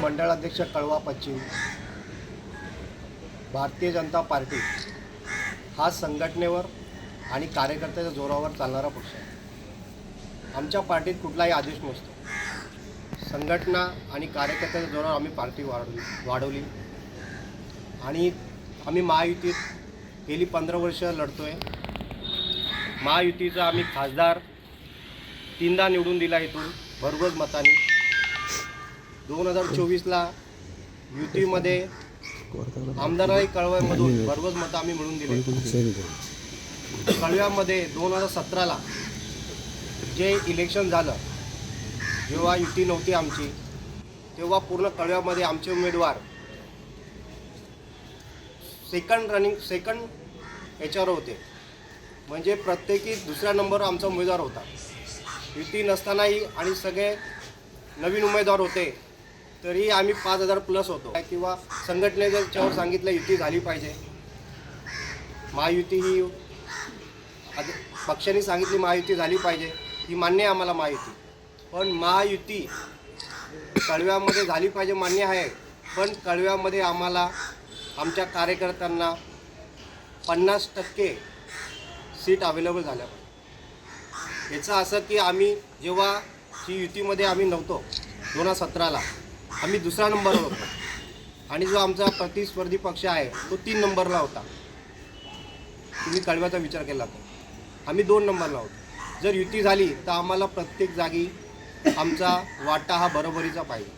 मंडळ अध्यक्ष कळवा पश्चिम भारतीय जनता पार्टी हा संघटनेवर आणि कार्यकर्त्याच्या जोरावर चालणारा पक्ष आहे। आमच्या पार्टीत कुठलाही आदेश नसतो। संघटना आणि कार्यकर्त्याच्या जोरावर आम्ही पार्टी वाढवली आणि आम्ही महायुतीत गेली 15 वर्ष लढतो आहे। महायुतीचा आम्ही खासदार 3दा निवडून दिला इथून भरघोस मताने। 2024ला युतीमध्ये आमदारही कळव्यामधून भरघोस मतं आम्ही मिळवून दिले। कळव्यामध्ये 2017ला जे इलेक्शन झालं, जेव्हा युती नव्हती आमची, तेव्हा पूर्ण कळव्यामध्ये आमचे उमेदवार सेकंड याच्यावर होते, म्हणजे प्रत्येकी दुसऱ्या नंबरवर आमचा उमेदवार होता। युती नसतानाही आणि सगळे नवीन उमेदवार होते तरी आम्ही 5000 प्लस होतो। किंवा संघटनेच्यावर सांगितलं युती झाली पाहिजे, महायुती ही पक्षाने सांगितली महायुती झाली पाहिजे, ही मान्य आहे आम्हाला महायुती। पण महायुती कळव्यामध्ये झाली पाहिजे मान्य आहे, पण कळव्यामध्ये आम्हाला आमच्या कार्यकर्त्यांना 50% सीट अवेलेबल झाल्या पाहिजे। याचं असं की आम्ही जेव्हा ही युतीमध्ये आम्ही नव्हतो 2017ला आम्ही दुसऱ्या नंबरवर होतो आणि जो आमचा प्रतिस्पर्धी पक्ष आहे तो 3 नंबरला होता। तुम्ही कळव्याचा विचार केला तर आम्ही 2 नंबरला होतो। जर युती झाली तर आम्हाला प्रत्येक जागी आमचा वाटा हा बरोबरीचा पाहिजे,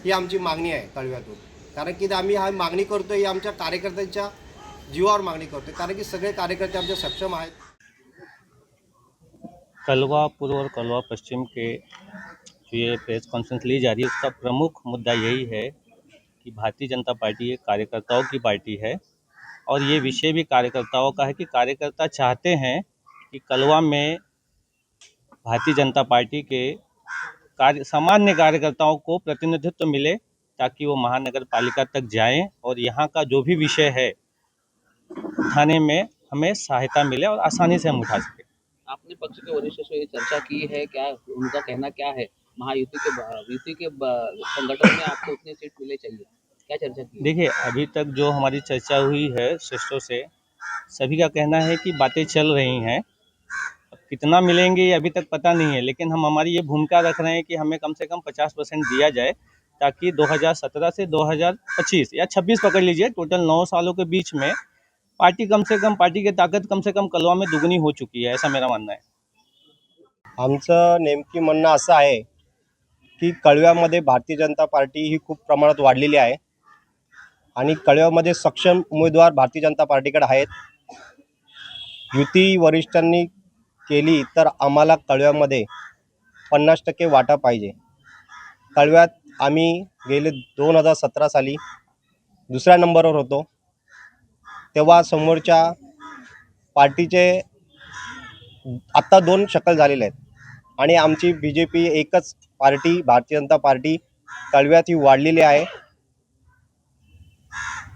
ही आमची मागणी आहे कळव्यातून। कारण की आम्ही हा मागणी करतो ही आमच्या कार्यकर्त्यांच्या जीवावर मागणी करतो, कारण की सगळे कार्यकर्ते आमचे सक्षम आहेत। कलवा पूर्व और कलवा पश्चिम के जो ये प्रेस कॉन्फ्रेंस ली जा रही है उसका प्रमुख मुद्दा यही है कि भारतीय जनता पार्टी एक कार्यकर्ताओं की पार्टी है और ये विषय भी कार्यकर्ताओं का है कि कार्यकर्ता चाहते हैं कि कलवा में भारतीय जनता पार्टी के सामान्य कार्यकर्ताओं को प्रतिनिधित्व मिले ताकि वो महानगर पालिका तक जाएं और यहाँ का जो भी विषय है उठाने में हमें सहायता मिले और आसानी से हम उठा सकें। आपने पक्ष के वरिष्ठ से ये चर्चा की है, क्या उनका कहना क्या है? महायुति के संगठन में आपको उतनी सीट मिले चाहिए, क्या चर्चा की? देखिए, अभी तक जो हमारी चर्चा हुई है श्रेष्ठों से, सभी का कहना है कि बातें चल रही हैं। अब कितना मिलेंगे ये अभी तक पता नहीं है, लेकिन हम हमारी ये भूमिका रख रहे हैं कि हमें कम से कम 50% दिया जाए ताकि 2017 से 2025 या 26 पकड़ लीजिए, टोटल 9 सालों के बीच में पार्टी की ताकत कम से कम कलवा में दुगनी हो चुकी है, ऐसा मेरा मानना है। आमचं नेमकी म्हणणं असं आहे की कळव्यामध्ये भारतीय जनता पार्टी ही खूप प्रमाणात वाढलेली आहे आणि कळव्यामध्ये सक्षम उमेदवार भारतीय जनता पार्टीकडे आहेत। युती वरिष्ठांनी केली तर आम्हाला कळव्यामध्ये 50% वाटा पाहिजे। कळव्यात आम्ही गेले 2017 साली दुसऱ्या नंबरवर होतो, तेव्हा समोरच्या पार्टीचे आत्ता 2 शकल झालेले आहेत आणि आमची BJP एकच पार्टी भारतीय जनता पार्टी कळव्यात ही वाढलेली आहे।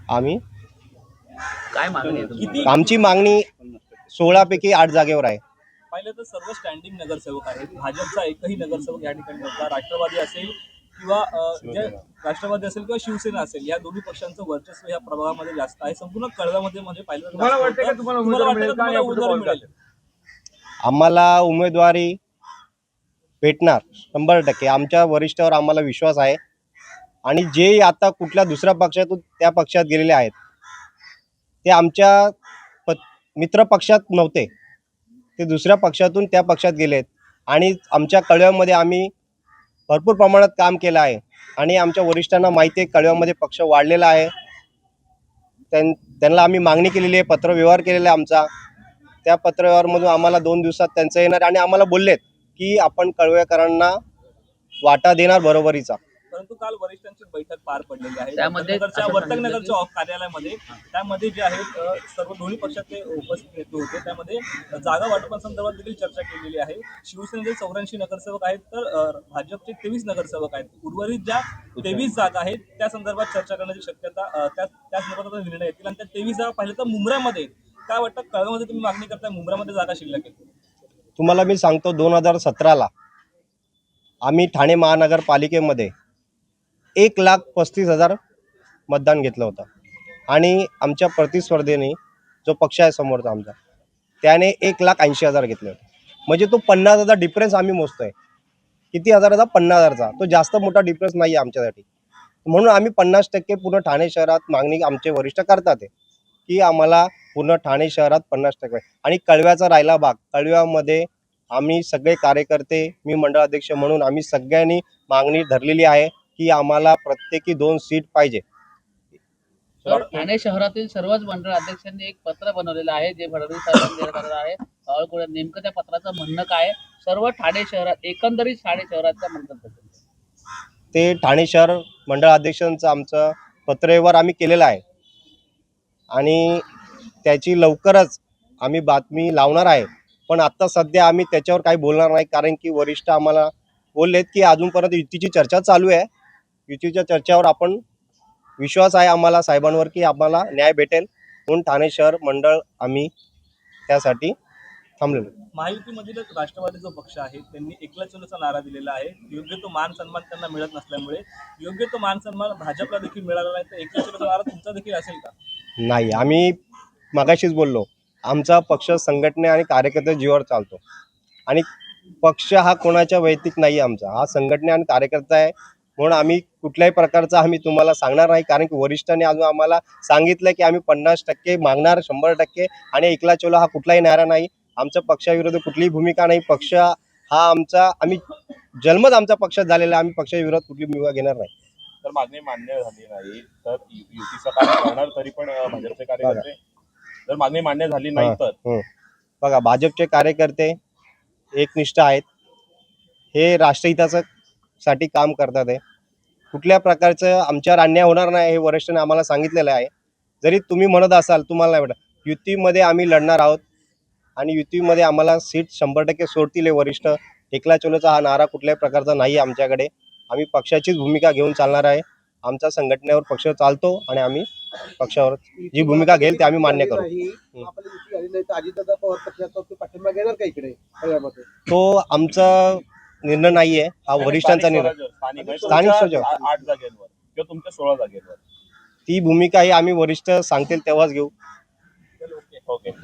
आम्ही काय मागणी आहे? आमची मागणी 16 पैकी 8 जागेवर आहे। पाहिलं तर सर्व स्टँडिंग नगरसेवक आहेत, भाजपचा एकही नगरसेवक या ठिकाणी नव्हता। राष्ट्रवादी असेल किंवा शिवसेना असेल, या दोन्ही पक्षांचं वर्चस्व या प्रभागामध्ये जास्त आहे। संपूर्ण कळव्यामध्ये म्हणजे पाहिलं तुम्हाला वाटतं का तुम्हाला उमेदवारी मिळेल? आम्हाला उमेदवारी भेटणार 100%। आमच्या वरिष्ठावर आम्हाला विश्वास आहे आणि जे आता कुठल्या दुसऱ्या पक्षातून त्या पक्षात गेलेले आहेत ते आमच्या मित्र पक्षात नव्हते, ते दुसऱ्या पक्षातून त्या पक्षात गेलेत आणि आमच्या कळव्यामध्ये आम्ही भरपूर प्रमाणात काम केलं आहे आणि आमच्या वरिष्ठांना माहिती आहे कळव्यामध्ये पक्ष वाढलेला आहे। त्यांना आम्ही मागणी केलेली आहे, पत्रव्यवहार केलेला आहे आमचा। त्या पत्रव्यवहारमधून आम्हाला 2 दिवसात त्यांचं येणार आणि आम्हाला बोललेत की आपण कळव्याकरांना वाटा देणार बरोबरीचा। परंतु काल वरिष्ठांची बैठक पार पडलेली आहे त्यामध्ये नगरच्या असं वर्तकनगरच्या सांगितलं कार्यालयामध्ये. त्यामध्ये जे आहेत सर्व दोन्ही पक्षाचे उपस्थित नेते होते. त्यामध्ये जागा वाटपासंदर्भात देखील चर्चा केलेली आहे. शिवसेनेचे 84 नगरसेवक आहेत तर भाजपचे 23 नगरसेवक आहेत. उर्वरित ज्या 23 जागा आहेत त्या संदर्भात चर्चा करण्याची शक्यता त्या संदर्भात आता निर्णय येतील. आणि त्या 23 जागा पाहिलं तर मुंब्रामध्ये काय वाटतं, कळव्यामध्ये तुम्ही मागणी करताय, मुंब्रामध्ये जागा शिल्लक आहे. तुम्हाला मी सांगतो 2017ला आम्ही ठाणे महानगरपालिकेमध्ये 1,35,000 मतदान घेतलं होतं आणि आमच्या प्रतिस्पर्धेने जो पक्ष आहे समोरचा आमचा त्याने 1,80,000 घेतले होते. म्हणजे तो 50,000 डिफरन्स आम्ही मोजतोय. किती हजाराचा? 50,000चा. तो जास्त मोठा डिफरन्स नाही आहे आमच्यासाठी. म्हणून आम्ही 50% पूर्ण ठाणे शहरात मागणी आमचे वरिष्ठ करतात आहे की आम्हाला पूर्ण ठाणे शहरात 50% आणि कळव्याचा राहिला भाग. कळव्यामध्ये आम्ही सगळे कार्यकर्ते, मी मंडळ अध्यक्ष म्हणून आम्ही सगळ्यांनी मागणी धरलेली आहे की आम्हाला प्रत्येकी 2 सीट पाहिजे. तर ठाणे शहरातील सर्वच मंडळ अध्यक्षांनी एक पत्र बनवलेलं आहे जे फडणवीस साहेबांनी देण्यात आलेलं आहे. बावळकुळे नेमकं त्या पत्राचं म्हणणं काय आहे? सर्व ठाणे शहरात एकंदरीत ठाणे शहराच्या म्हणतात ते ठाणे शहर मंडळ अध्यक्षांचं आमचं पत्रव्यवहार आम्ही केलेला आहे आणि त्याची लवकरच आम्ही बातमी लावणार आहे. पण आत्ता सध्या आम्ही त्याच्यावर काही बोलणार नाही कारण की वरिष्ठ आम्हाला बोललेत की अजूनपर्यंत युतीची चर्चा चालू आहे. युतीच्या चर्चेवर आपण विश्वास आहे आम्हाला साहेबांवर की आम्हाला न्याय भेटेल म्हणून ठाणे शहर मंडळ आम्ही त्यासाठी थांबलेलो. महायुतीमधील राष्ट्रवादी जो पक्ष आहे त्यांनी एकला चलोचा नारा दिलेला आहे. योग्य तो मान सन्मान त्यांना मिळत नसल्यामुळे योग्य तो मान सन्मान भाजपला देखील मिळाला नाही. तर एकला चलोचा नारा तुमचा देखील असेल का? नाही, आम्ही मगाशीच बोललो आमचा पक्ष संघटने आणि कार्यकर्ते जीवावर चालतो आणि पक्ष हा कोणाच्या वैयक्तिक नाही, आमचा हा संघटने आणि कार्यकर्ता आहे. म्हणून आम्ही कुठल्याही प्रकारचा आम्ही तुम्हाला सांगणार नाही कारण की वरिष्ठांनी अजून आम्हाला सांगितलं की आम्ही 50% मागणार 100% आणि एकला चलो हा कुठलाही नारा नाही. आमच्या पक्षाविरुद्ध कुठलीही भूमिका नाही. पक्ष हा आमचा आम्ही जन्मच आमचा पक्षात झालेला आहे. आम्ही पक्षाविरोधात कुठली भूमिका घेणार नाही. तर मागणी मान्य झाली नाही तर युतीचं कार्य करणार तरी पण भाजपचे कार्यकर्ते जर मागणी मान्य झाली नाही तर बघा भाजपचे कार्यकर्ते एकनिष्ठ आहेत. हे राष्ट्रहितासाठी काम करतात आहे. कुठल्या प्रकारचं आमच्यावर अन्याय होणार नाही हे वरिष्ठांनी आम्हाला सांगितलेलं आहे. जरी तुम्ही म्हणत असाल तुम्हाला नाही वाटत युतीमध्ये आम्ही लढणार आहोत आणि युतीमध्ये आम्हाला सीट 100% सोडतील हे वरिष्ठ. एकला चलोचा हा नारा कुठल्याही प्रकारचा नाही आमच्याकडे. आम्ही पक्षाचीच भूमिका घेऊन चालणार आहे. आमचा संघटनेवर पक्ष चालतो आणि आम्ही पक्षावर जी भूमिका घेईल ते आम्ही मान्य करू. तो आमचा निर्णय नाहीये, हा वरिष्ठांचा निर्णय. स्थानिक स्वराज्य 8 जागेवर किंवा तुमच्या 16 जागेवर ती भूमिका ही आम्ही वरिष्ठ सांगतील तेव्हाच घेऊ. ओके.